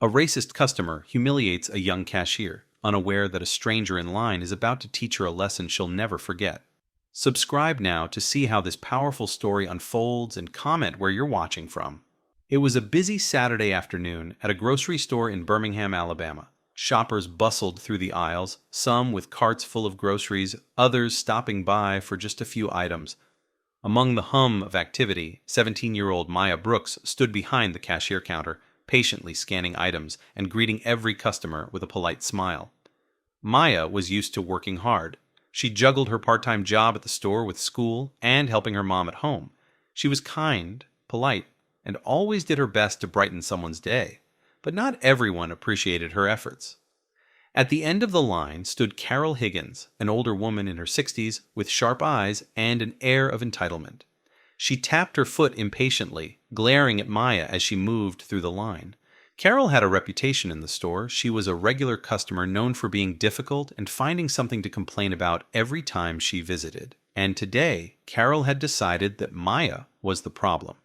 A racist customer humiliates a young cashier, unaware that a stranger in line is about to teach her a lesson she'll never forget. Subscribe now to see how this powerful story unfolds and comment where you're watching from. It was a busy Saturday afternoon at a grocery store in Birmingham, Alabama. Shoppers bustled through the aisles, some with carts full of groceries, others stopping by for just a few items. Among the hum of activity, 17-year-old Maya Brooks stood behind the cashier counter, patiently scanning items and greeting every customer with a polite smile. Maya was used to working hard. She juggled her part-time job at the store with school and helping her mom at home. She was kind, polite, and always did her best to brighten someone's day. But not everyone appreciated her efforts. At the end of the line stood Carol Higgins, an older woman in her 60s with sharp eyes and an air of entitlement. She tapped her foot impatiently, glaring at Maya as she moved through the line. Carol had a reputation in the store. She was a regular customer known for being difficult and finding something to complain about every time she visited. And today, Carol had decided that Maya was the problem.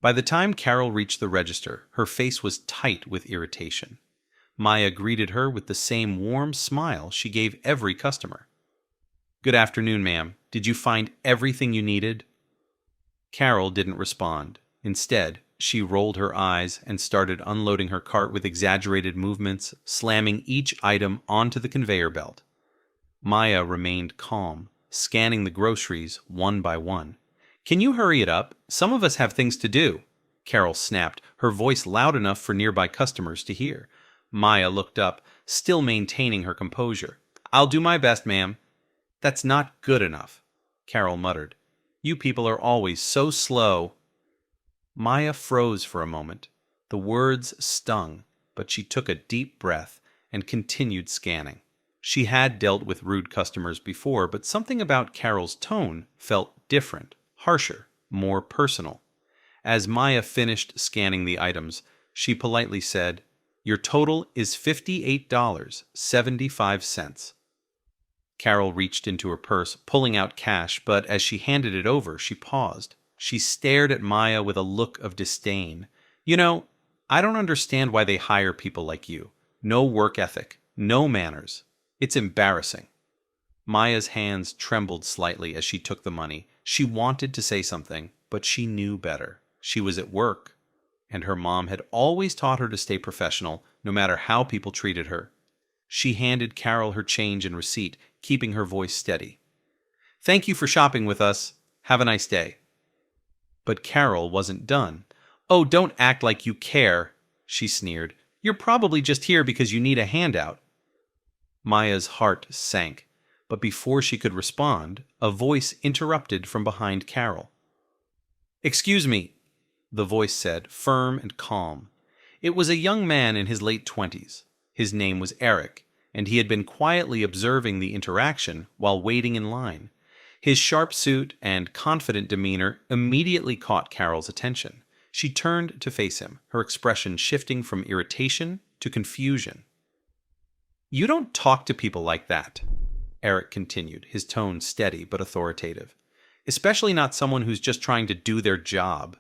By the time Carol reached the register, her face was tight with irritation. Maya greeted her with the same warm smile she gave every customer. "Good afternoon, ma'am. Did you find everything you needed?" Carol didn't respond. Instead, she rolled her eyes and started unloading her cart with exaggerated movements, slamming each item onto the conveyor belt. Maya remained calm, scanning the groceries one by one. "Can you hurry it up? Some of us have things to do," Carol snapped, her voice loud enough for nearby customers to hear. Maya looked up, still maintaining her composure. "I'll do my best, ma'am." "That's not good enough," Carol muttered. "You people are always so slow." Maya froze for a moment. The words stung, but she took a deep breath and continued scanning. She had dealt with rude customers before, but something about Carol's tone felt different, harsher, more personal. As Maya finished scanning the items, she politely said, "Your total is $58.75. Carol reached into her purse, pulling out cash, but as she handed it over, she paused. She stared at Maya with a look of disdain. "You know, I don't understand why they hire people like you. No work ethic, no manners. It's embarrassing." Maya's hands trembled slightly as she took the money. She wanted to say something, but she knew better. She was at work, and her mom had always taught her to stay professional, no matter how people treated her. She handed Carol her change and receipt, keeping her voice steady. "Thank you for shopping with us. Have a nice day." But Carol wasn't done. "Oh, don't act like you care," she sneered. "You're probably just here because you need a handout." Maya's heart sank, but before she could respond, a voice interrupted from behind Carol. "Excuse me," the voice said, firm and calm. It was a young man in his late 20s. His name was Eric, and he had been quietly observing the interaction while waiting in line. His sharp suit and confident demeanor immediately caught Carol's attention. She turned to face him, her expression shifting from irritation to confusion. "You don't talk to people like that," Eric continued, his tone steady but authoritative. "Especially not someone who's just trying to do their job."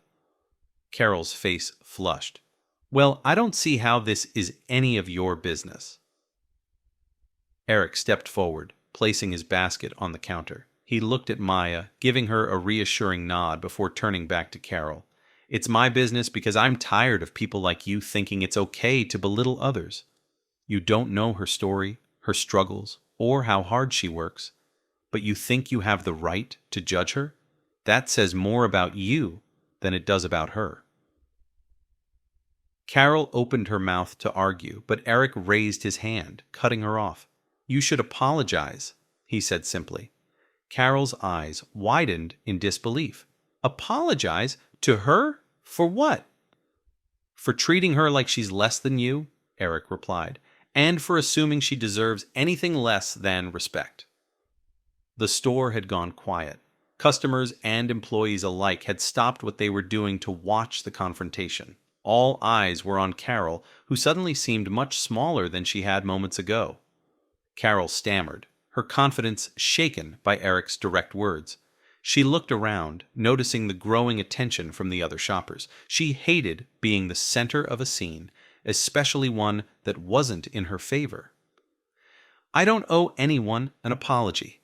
Carol's face flushed. "Well, I don't see how this is any of your business." Eric stepped forward, placing his basket on the counter. He looked at Maya, giving her a reassuring nod before turning back to Carol. "It's my business because I'm tired of people like you thinking it's okay to belittle others. You don't know her story, her struggles, or how hard she works, but you think you have the right to judge her? That says more about you than it does about her." Carol opened her mouth to argue, but Eric raised his hand, cutting her off. "You should apologize," he said simply. Carol's eyes widened in disbelief. "Apologize? To her? For what?" "For treating her like she's less than you," Eric replied, "and for assuming she deserves anything less than respect." The store had gone quiet. Customers and employees alike had stopped what they were doing to watch the confrontation. All eyes were on Carol, who suddenly seemed much smaller than she had moments ago. Carol stammered, her confidence shaken by Eric's direct words. She looked around, noticing the growing attention from the other shoppers. She hated being the center of a scene, especially one that wasn't in her favor. "I don't owe anyone an apology,"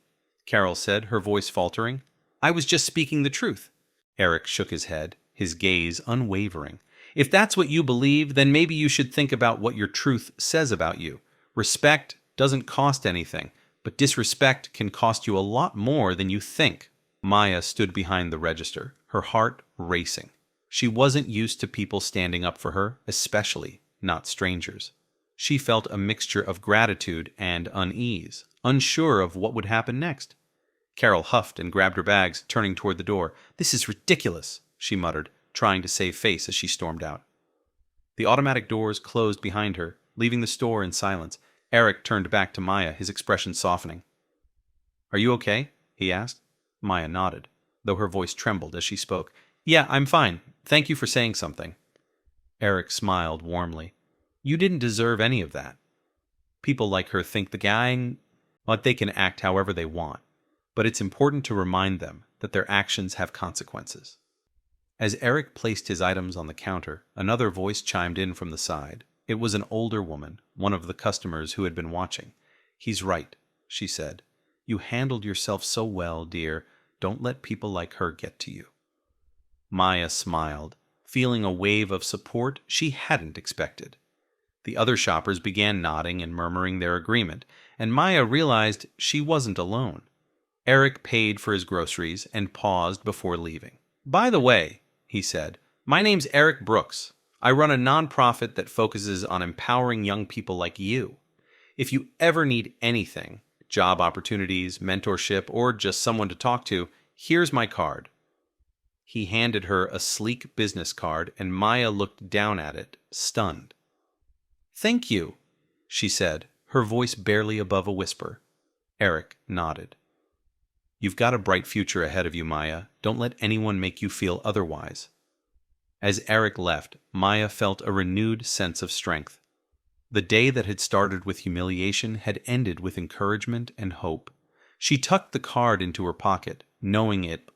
Carol said, her voice faltering. "I was just speaking the truth." Eric shook his head, his gaze unwavering. "If that's what you believe, then maybe you should think about what your truth says about you. Respect doesn't cost anything, but disrespect can cost you a lot more than you think." Maya stood behind the register, her heart racing. She wasn't used to people standing up for her, especially not strangers. She felt a mixture of gratitude and unease, unsure of what would happen next. Carol huffed and grabbed her bags, turning toward the door. "This is ridiculous," she muttered, trying to save face as she stormed out. The automatic doors closed behind her, leaving the store in silence. Eric turned back to Maya, his expression softening. "Are you okay?" he asked. Maya nodded, though her voice trembled as she spoke. "Yeah, I'm fine. Thank you for saying something." Eric smiled warmly. "You didn't deserve any of that. People like her think the gang, well, they can act however they want, but it's important to remind them that their actions have consequences." As Eric placed his items on the counter, another voice chimed in from the side. It was an older woman, one of the customers who had been watching. "He's right," she said. "You handled yourself so well, dear. Don't let people like her get to you." Maya smiled, feeling a wave of support she hadn't expected. The other shoppers began nodding and murmuring their agreement, and Maya realized she wasn't alone. Eric paid for his groceries and paused before leaving. "By the way," he said, "my name's Eric Brooks. I run a nonprofit that focuses on empowering young people like you. If you ever need anything, job opportunities, mentorship, or just someone to talk to, here's my card." He handed her a sleek business card, and Maya looked down at it, stunned. "Thank you," she said, her voice barely above a whisper. Eric nodded. "You've got a bright future ahead of you, Maya. Don't let anyone make you feel otherwise." As Eric left, Maya felt a renewed sense of strength. The day that had started with humiliation had ended with encouragement and hope. She tucked the card into her pocket, knowing it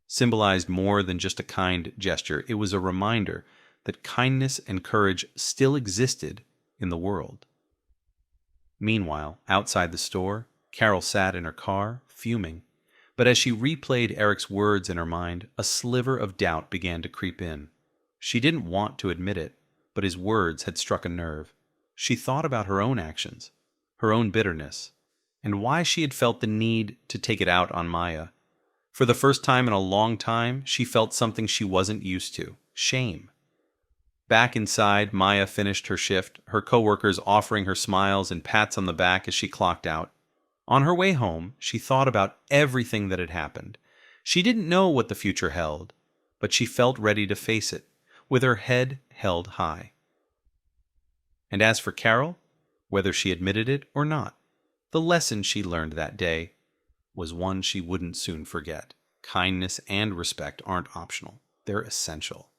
symbolized more than just a kind gesture. It was a reminder that kindness and courage still existed in the world. Meanwhile, outside the store, Carol sat in her car, fuming. But as she replayed Eric's words in her mind, a sliver of doubt began to creep in. She didn't want to admit it, but his words had struck a nerve. She thought about her own actions, her own bitterness, and why she had felt the need to take it out on Maya. For the first time in a long time, she felt something she wasn't used to: shame. Back inside, Maya finished her shift, her coworkers offering her smiles and pats on the back as she clocked out. On her way home, she thought about everything that had happened. She didn't know what the future held, but she felt ready to face it, with her head held high. And as for Carol, whether she admitted it or not, the lesson she learned that day was one she wouldn't soon forget. Kindness and respect aren't optional, they're essential.